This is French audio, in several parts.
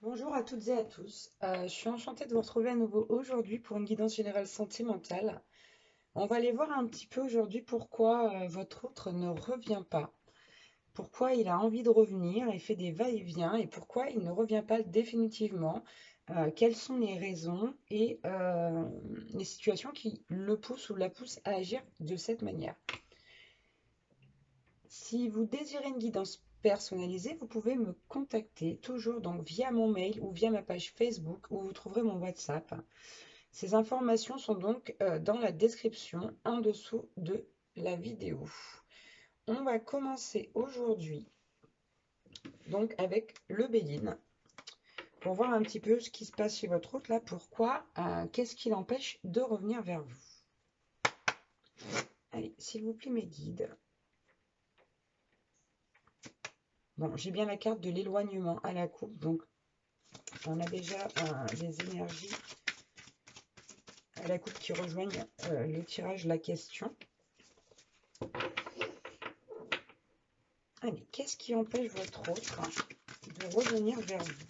Bonjour à toutes et à tous. Je suis enchantée de vous retrouver à nouveau aujourd'hui pour une guidance générale santé mentale. On va aller voir un petit peu aujourd'hui pourquoi votre autre ne revient pas, pourquoi il a envie de revenir et fait des va-et-vient et pourquoi il ne revient pas définitivement, quelles sont les raisons et les situations qui le poussent ou la poussent à agir de cette manière. Si vous désirez une guidance personnalisée, vous pouvez me contacter toujours donc via mon mail ou via ma page Facebook où vous trouverez mon WhatsApp. Ces informations sont donc dans la description en dessous de la vidéo. On va commencer aujourd'hui donc avec le Béline pour voir un petit peu ce qui se passe chez votre hôte là, pourquoi, qu'est-ce qui l'empêche de revenir vers vous. Allez, s'il vous plaît mes guides. Bon, j'ai bien la carte de l'éloignement à la coupe, donc on a déjà des énergies à la coupe qui rejoignent le tirage La Question. Allez, qu'est-ce qui empêche votre autre de revenir vers vous?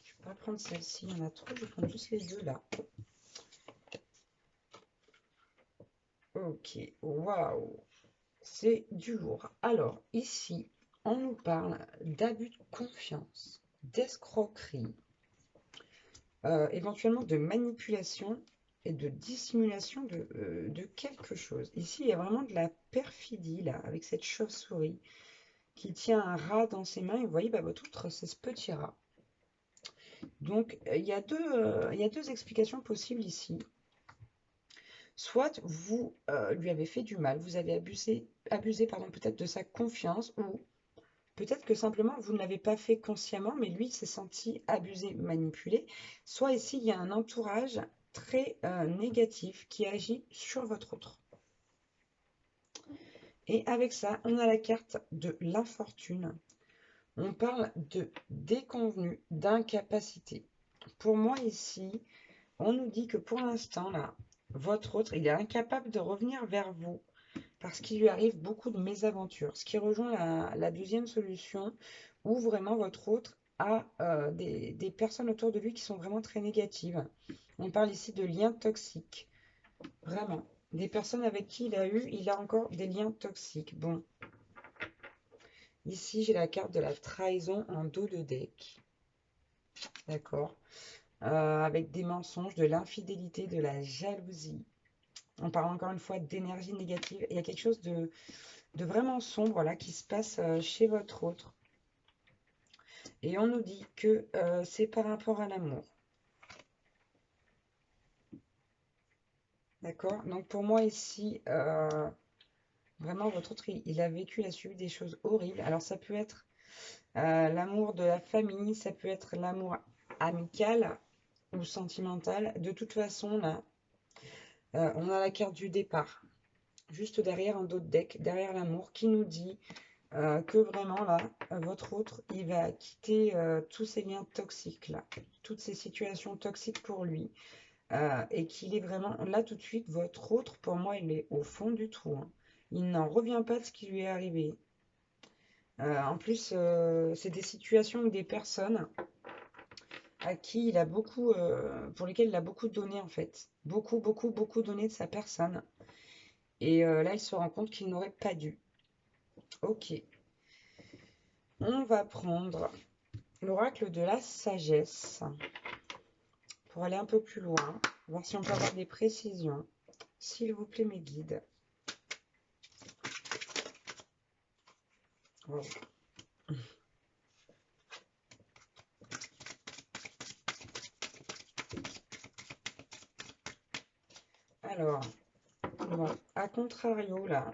Je ne vais pas prendre celle-ci, il y en a trop, je vais prendre juste les deux là. Ok, waouh, c'est du lourd. Alors, ici, on nous parle d'abus de confiance, d'escroquerie, éventuellement de manipulation et de dissimulation de quelque chose. Ici, il y a vraiment de la perfidie, là, avec cette chauve-souris qui tient un rat dans ses mains. Et vous voyez, bah, votre outre, c'est ce petit rat. Donc, il y a deux explications possibles ici. Soit vous lui avez fait du mal, vous avez abusé pardon, peut-être de sa confiance, ou peut-être que simplement vous ne l'avez pas fait consciemment, mais lui s'est senti abusé, manipulé. Soit ici, il y a un entourage très négatif qui agit sur votre autre. Et avec ça, on a la carte de l'infortune. On parle de déconvenu, d'incapacité. Pour moi ici, on nous dit que pour l'instant, là, votre autre, il est incapable de revenir vers vous parce qu'il lui arrive beaucoup de mésaventures. Ce qui rejoint la deuxième solution où vraiment votre autre a des personnes autour de lui qui sont vraiment très négatives. On parle ici de liens toxiques. Vraiment. Des personnes avec qui il a encore des liens toxiques. Bon, ici j'ai la carte de la trahison en dos de deck. D'accord. Avec des mensonges, de l'infidélité, de la jalousie. On parle encore une fois d'énergie négative. Il y a quelque chose de vraiment sombre là qui se passe chez votre autre. Et on nous dit que c'est par rapport à l'amour. D'accord? Donc pour moi ici, vraiment votre autre, il a vécu, il a subi des choses horribles. Alors ça peut être l'amour de la famille, ça peut être l'amour amical ou sentimental. De toute façon, là, on a la carte du départ. Juste derrière un dos de deck, derrière l'amour, qui nous dit que vraiment là, votre autre, il va quitter tous ces liens toxiques là, toutes ces situations toxiques pour lui, et qu'il est vraiment là tout de suite, votre autre, pour moi, il est au fond du trou, hein. Il n'en revient pas de ce qui lui est arrivé. En plus, c'est des situations ou des personnes à qui il a beaucoup, pour lesquelles il a beaucoup donné en fait, beaucoup, beaucoup, beaucoup donné de sa personne. Et là, il se rend compte qu'il n'aurait pas dû. Ok, on va prendre l'oracle de la sagesse pour aller un peu plus loin, voir si on peut avoir des précisions. S'il vous plaît, mes guides. Wow. Alors, bon, à contrario, là,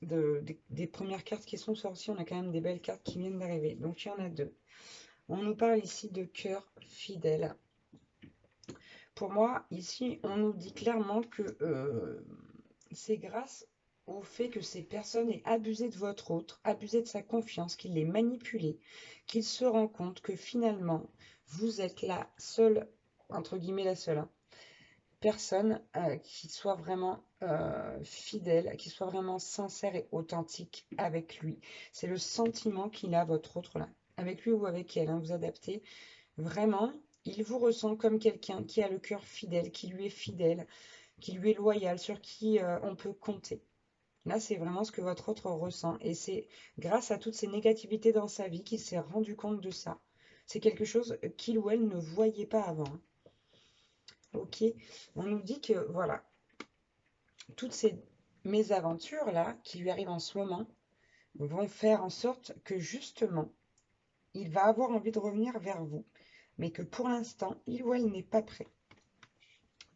des premières cartes qui sont sorties, on a quand même des belles cartes qui viennent d'arriver. Donc, il y en a deux. On nous parle ici de cœur fidèle. Pour moi, ici, on nous dit clairement que c'est grâce au fait que ces personnes aient abusé de votre autre, abusé de sa confiance, qu'il l'ait manipulé, qu'il se rend compte que finalement, vous êtes la seule, entre guillemets la seule, hein, personne qui soit vraiment fidèle, qui soit vraiment sincère et authentique avec lui. C'est le sentiment qu'il a, votre autre là, avec lui ou avec elle, hein, vous adaptez. Vraiment, il vous ressent comme quelqu'un qui a le cœur fidèle, qui lui est fidèle, qui lui est loyal, sur qui on peut compter. Là, c'est vraiment ce que votre autre ressent. Et c'est grâce à toutes ces négativités dans sa vie qu'il s'est rendu compte de ça. C'est quelque chose qu'il ou elle ne voyait pas avant, hein. Ok, on nous dit que voilà, toutes ces mésaventures-là qui lui arrivent en ce moment vont faire en sorte que justement, il va avoir envie de revenir vers vous, mais que pour l'instant, il ou elle n'est pas prêt.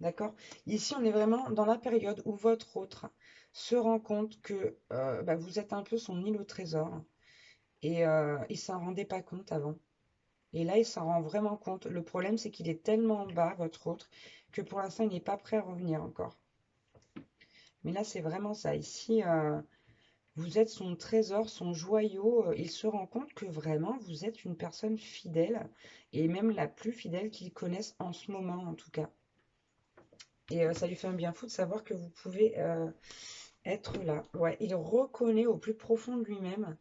D'accord? Ici, on est vraiment dans la période où votre autre se rend compte que vous êtes un peu son île au trésor et il s'en rendait pas compte avant. Et là, il s'en rend vraiment compte. Le problème, c'est qu'il est tellement bas, votre autre, que pour l'instant, il n'est pas prêt à revenir encore. Mais là, c'est vraiment ça. Ici, vous êtes son trésor, son joyau. Il se rend compte que vraiment, vous êtes une personne fidèle et même la plus fidèle qu'il connaisse en ce moment, en tout cas. Et ça lui fait un bien fou de savoir que vous pouvez être là. Ouais, il reconnaît au plus profond de lui-même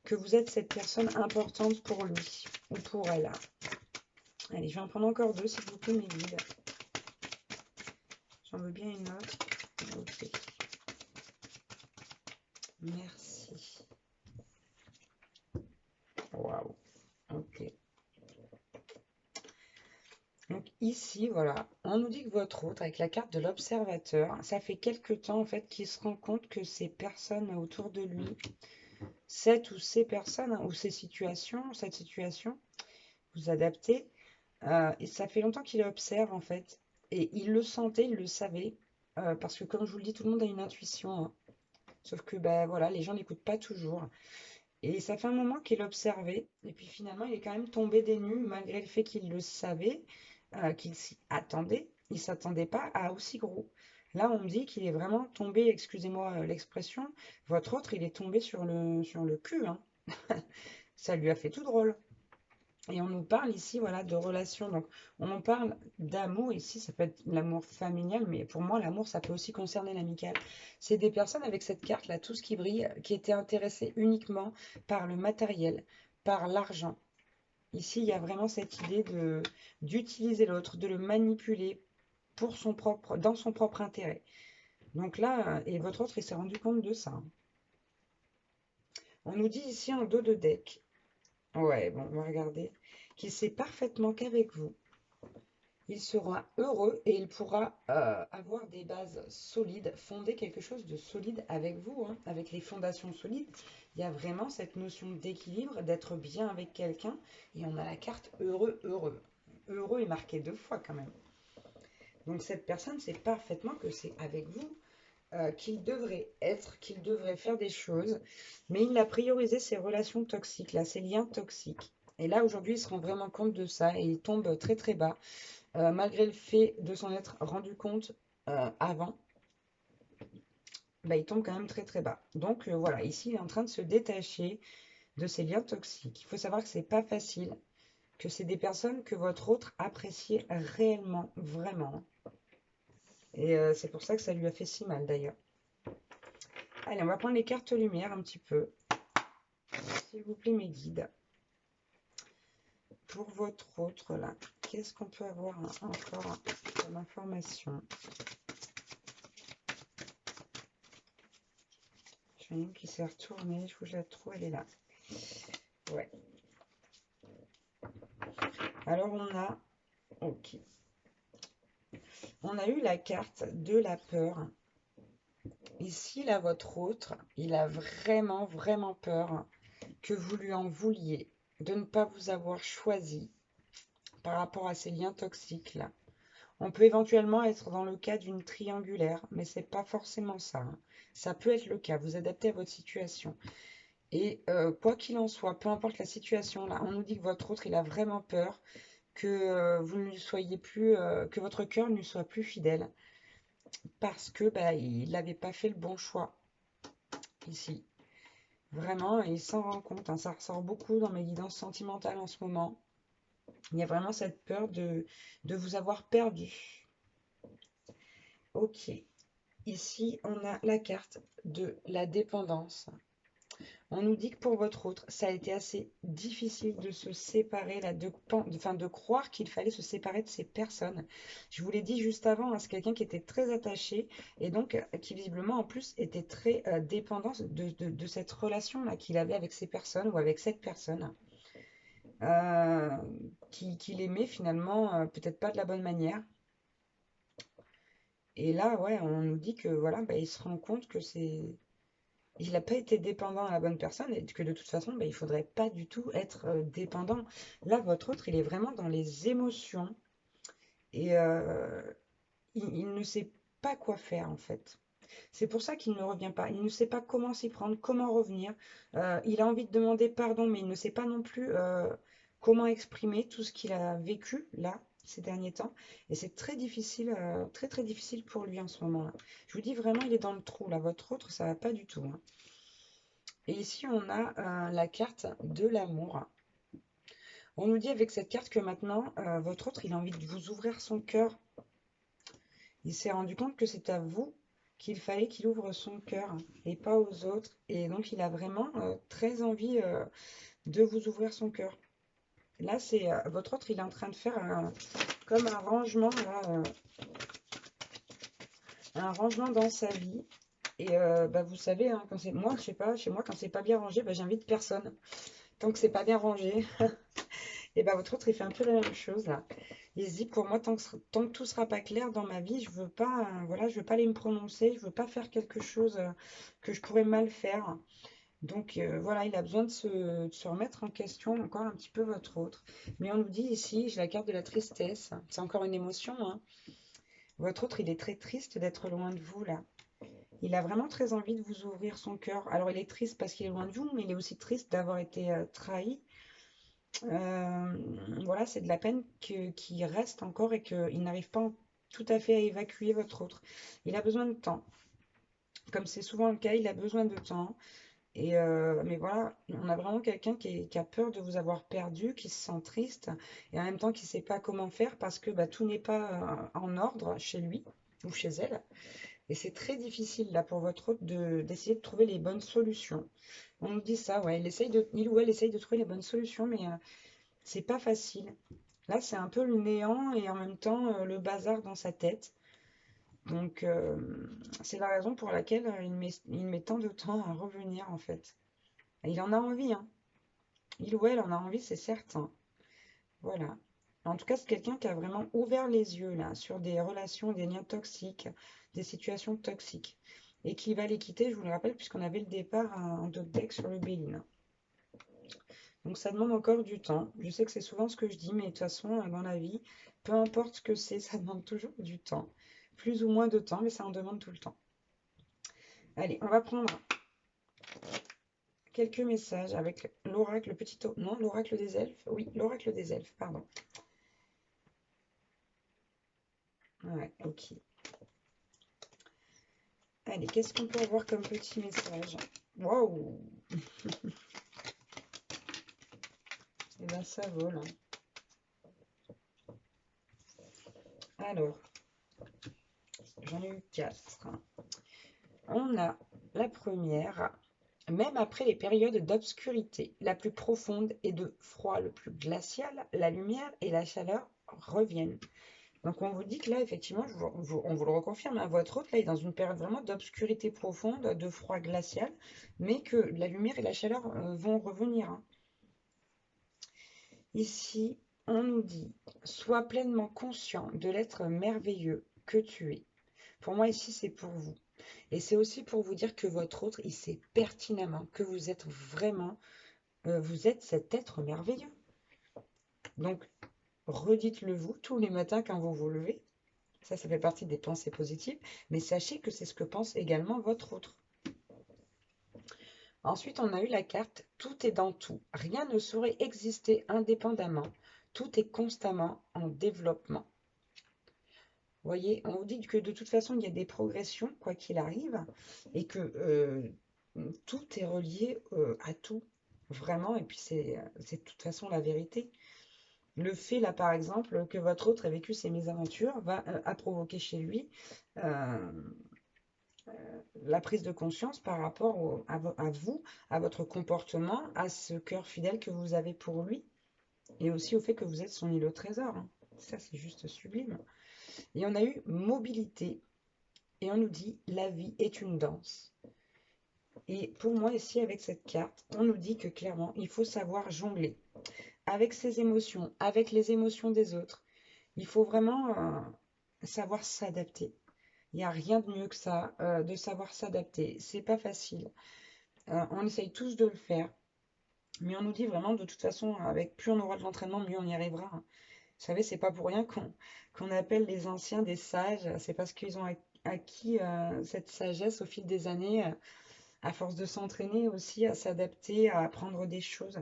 que vous êtes cette personne importante pour lui ou pour elle. Allez, je vais en prendre encore deux, s'il vous plaît, mes guides. J'en veux bien une autre. Ok. Merci. Waouh. Ok. Donc ici, voilà, on nous dit que votre autre, avec la carte de l'observateur, ça fait quelque temps en fait qu'il se rend compte que ces personnes autour de lui, cette ou ces personnes, hein, ou ces situations, cette situation, vous adaptez, et ça fait longtemps qu'il observe en fait, et il le sentait, il le savait, parce que comme je vous le dis, tout le monde a une intuition, hein. Sauf que ben voilà, les gens n'écoutent pas toujours. Et ça fait un moment qu'il observait, et puis finalement il est quand même tombé des nues, malgré le fait qu'il le savait, qu'il s'y attendait. Il ne s'attendait pas à aussi gros. Là, on me dit qu'il est vraiment tombé, excusez-moi l'expression, votre autre, il est tombé sur le cul, hein. Ça lui a fait tout drôle. Et on nous parle ici, voilà, de relations. Donc, on en parle d'amour ici, ça peut être l'amour familial, mais pour moi, l'amour, ça peut aussi concerner l'amical. C'est des personnes avec cette carte-là, tout ce qui brille, qui étaient intéressées uniquement par le matériel, par l'argent. Ici, il y a vraiment cette idée de d'utiliser l'autre, de le manipuler pour son propre, dans son propre intérêt. Donc là, et votre autre, il s'est rendu compte de ça. On nous dit ici en dos de deck, ouais, bon, on va regarder, qu'il sait parfaitement qu'avec vous, il sera heureux et il pourra avoir des bases solides, fonder quelque chose de solide avec vous, hein, avec les fondations solides. Il y a vraiment cette notion d'équilibre, d'être bien avec quelqu'un. Et on a la carte heureux, heureux. Heureux est marqué deux fois quand même. Donc cette personne sait parfaitement que c'est avec vous qu'il devrait être, qu'il devrait faire des choses. Mais il a priorisé ses relations toxiques, là, ses liens toxiques. Et là, aujourd'hui, il se rend vraiment compte de ça et il tombe très très bas. Malgré le fait de s'en être rendu compte avant, bah, il tombe quand même très très bas. Donc voilà, ici il est en train de se détacher de ces liens toxiques. Il faut savoir que c'est pas facile, que c'est des personnes que votre autre apprécie réellement, vraiment. Et c'est pour ça que ça lui a fait si mal d'ailleurs. Allez, on va prendre les cartes lumière un petit peu. S'il vous plaît, mes guides. Pour votre autre là, qu'est-ce qu'on peut avoir encore comme information? J'en ai une qui s'est retournée, je vous la trouve, elle est là. Ouais. Alors on a, ok, on a eu la carte de la peur. Ici, là, votre autre, il a vraiment, vraiment peur que vous lui en vouliez, de ne pas vous avoir choisi par rapport à ces liens toxiques là. On peut éventuellement être dans le cas d'une triangulaire, mais c'est pas forcément ça, hein. Ça peut être le cas, vous adaptez à votre situation. Et quoi qu'il en soit, peu importe la situation, là, on nous dit que votre autre, il a vraiment peur que vous ne lui soyez plus, que votre cœur ne lui soit plus fidèle, parce que bah, il n'avait pas fait le bon choix ici. Vraiment, il s'en rend compte, hein, ça ressort beaucoup dans mes guidances sentimentales en ce moment. Il y a vraiment cette peur de vous avoir perdu. Ok. Ici, on a la carte de la dépendance. On nous dit que pour votre autre, ça a été assez difficile de se séparer, là, enfin, de croire qu'il fallait se séparer de ces personnes. Je vous l'ai dit juste avant, hein, c'est quelqu'un qui était très attaché et donc qui visiblement en plus était très dépendant de cette relation-là qu'il avait avec ces personnes ou avec cette personne, euh, qu'il aimait finalement peut-être pas de la bonne manière. Et là, ouais, on nous dit que voilà, bah, il se rend compte que il n'a pas été dépendant à la bonne personne et que de toute façon, bah, il faudrait pas du tout être dépendant. Là, votre autre, il est vraiment dans les émotions et il ne sait pas quoi faire en fait. C'est pour ça qu'il ne revient pas. Il ne sait pas comment s'y prendre, comment revenir. Il a envie de demander pardon, mais il ne sait pas non plus comment exprimer tout ce qu'il a vécu là ces derniers temps. Et c'est très difficile, très très difficile pour lui en ce moment-là. Je vous dis vraiment, il est dans le trou là. Votre autre, ça va pas du tout, hein. Et ici, on a la carte de l'amour. On nous dit avec cette carte que maintenant, votre autre, il a envie de vous ouvrir son cœur. Il s'est rendu compte que c'est à vous qu'il fallait qu'il ouvre son cœur et pas aux autres. Et donc, il a vraiment très envie de vous ouvrir son cœur. Là, c'est votre autre, il est en train de faire comme un rangement, là, un rangement dans sa vie. Et bah, vous savez, hein, quand c'est moi, je sais pas, chez moi, quand c'est pas bien rangé, bah, j'invite personne. Tant que c'est pas bien rangé, et bah, votre autre, il fait un peu la même chose là. Il se dit, pour moi, tant que tout sera pas clair dans ma vie, je veux pas, voilà, je veux pas aller me prononcer, je veux pas faire quelque chose que je pourrais mal faire. Donc voilà, il a besoin de se remettre en question encore un petit peu votre autre. Mais on nous dit ici, j'ai la carte de la tristesse. C'est encore une émotion, hein. Votre autre, il est très triste d'être loin de vous là. Il a vraiment très envie de vous ouvrir son cœur. Alors il est triste parce qu'il est loin de vous, mais il est aussi triste d'avoir été trahi. Euh, voilà, c'est de la peine qui reste encore et qu'il n'arrive pas tout à fait à évacuer votre autre. Il a besoin de temps. Comme c'est souvent le cas, il a besoin de temps. Et mais voilà, on a vraiment quelqu'un qui a peur de vous avoir perdu, qui se sent triste et en même temps qui ne sait pas comment faire parce que bah, tout n'est pas en ordre chez lui ou chez elle. Et c'est très difficile là pour votre hôte d'essayer de trouver les bonnes solutions. On nous dit ça, ouais, il ou elle essaye de trouver les bonnes solutions, mais c'est pas facile. Là, c'est un peu le néant et en même temps le bazar dans sa tête. Donc, c'est la raison pour laquelle il met tant de temps à revenir en fait. Et il en a envie, hein. Il ou elle en a envie, c'est certain. Voilà. En tout cas, c'est quelqu'un qui a vraiment ouvert les yeux là sur des relations, des liens toxiques, des situations toxiques. Et qui va les quitter, je vous le rappelle, puisqu'on avait le départ en top deck sur le Béline. Donc ça demande encore du temps. Je sais que c'est souvent ce que je dis, mais de toute façon, dans la vie, peu importe ce que c'est, ça demande toujours du temps. Plus ou moins de temps, mais ça en demande tout le temps. Allez, on va prendre quelques messages avec l'oracle, le petit... Non, l'oracle des elfes. Oui, l'oracle des elfes, pardon. Ouais, ok. Allez, qu'est-ce qu'on peut avoir comme petit message? Waouh! Eh bien, ça vole, hein. Alors, j'en ai eu quatre. On a la première. Même après les périodes d'obscurité la plus profonde et de froid le plus glacial, la lumière et la chaleur reviennent. Donc on vous dit que là, effectivement, on vous le reconfirme, hein, votre hôte, là, est dans une période vraiment d'obscurité profonde, de froid glacial, mais que la lumière et la chaleur vont revenir, hein. Ici, on nous dit, sois pleinement conscient de l'être merveilleux que tu es. Pour moi, ici, c'est pour vous. Et c'est aussi pour vous dire que votre autre, il sait pertinemment que vous êtes vraiment, vous êtes cet être merveilleux. Donc, redites-le vous tous les matins quand vous vous levez. Ça fait partie des pensées positives. Mais sachez que c'est ce que pense également votre autre. Ensuite, on a eu la carte tout est dans tout. Rien ne saurait exister indépendamment. Tout est constamment en développement. Vous voyez, on vous dit que de toute façon, il y a des progressions, quoi qu'il arrive, et que tout est relié à tout, vraiment, et puis c'est de toute façon la vérité. Le fait, là, par exemple, que votre autre ait vécu ces mésaventures a provoqué chez lui euh, la prise de conscience par rapport à vous, à votre comportement, à ce cœur fidèle que vous avez pour lui, et aussi au fait que vous êtes son îlot trésor, hein. Ça, c'est juste sublime. Et on a eu mobilité, et on nous dit, la vie est une danse. Et pour moi, ici, avec cette carte, on nous dit que clairement, il faut savoir jongler avec ses émotions, avec les émotions des autres. Il faut vraiment savoir s'adapter. Il n'y a rien de mieux que ça, de savoir s'adapter. C'est pas facile. On essaye tous de le faire, mais on nous dit vraiment de toute façon, avec plus on aura de l'entraînement, mieux on y arrivera, hein. Vous savez, c'est pas pour rien qu'on appelle les anciens des sages. C'est parce qu'ils ont acquis cette sagesse au fil des années, à force de s'entraîner aussi, à s'adapter, à apprendre des choses.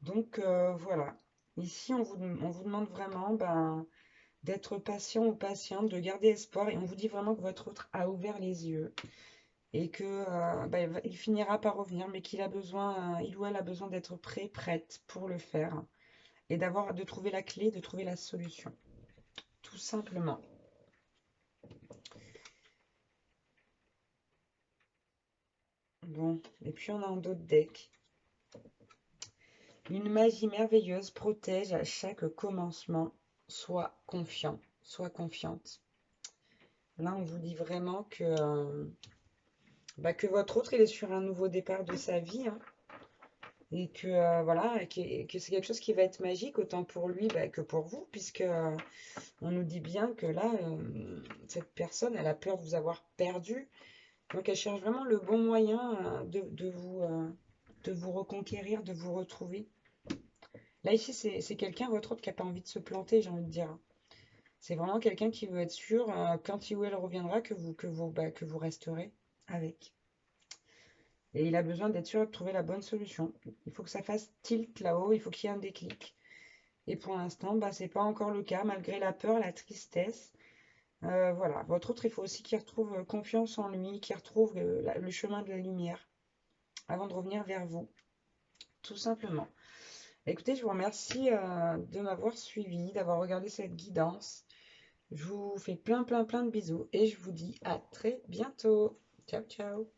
Donc voilà. Ici, on vous demande vraiment ben, d'être patient ou patiente, de garder espoir, et on vous dit vraiment que votre autre a ouvert les yeux et que ben, il finira par revenir, mais qu'il a besoin, il ou elle a besoin d'être prêt, prête pour le faire et de trouver la clé, de trouver la solution, tout simplement. Bon, et puis on a un autre deck. Une magie merveilleuse protège à chaque commencement. Sois confiant, sois confiante. Là, on vous dit vraiment que votre autre, il est sur un nouveau départ de sa vie, hein, et que voilà, que c'est quelque chose qui va être magique autant pour lui bah, que pour vous, puisque on nous dit bien que là, cette personne, elle a peur de vous avoir perdu, donc elle cherche vraiment le bon moyen de vous reconquérir, de vous retrouver. Là, ici, c'est quelqu'un, votre autre, qui n'a pas envie de se planter, j'ai envie de dire. C'est vraiment quelqu'un qui veut être sûr, quand il ou elle reviendra, que vous resterez avec. Et il a besoin d'être sûr de trouver la bonne solution. Il faut que ça fasse tilt là-haut, il faut qu'il y ait un déclic. Et pour l'instant, bah, c'est pas encore le cas, malgré la peur, la tristesse. Voilà. Votre autre, il faut aussi qu'il retrouve confiance en lui, qu'il retrouve le chemin de la lumière avant de revenir vers vous, tout simplement. Écoutez, je vous remercie de m'avoir suivi, d'avoir regardé cette guidance. Je vous fais plein, plein, plein de bisous et je vous dis à très bientôt. Ciao, ciao.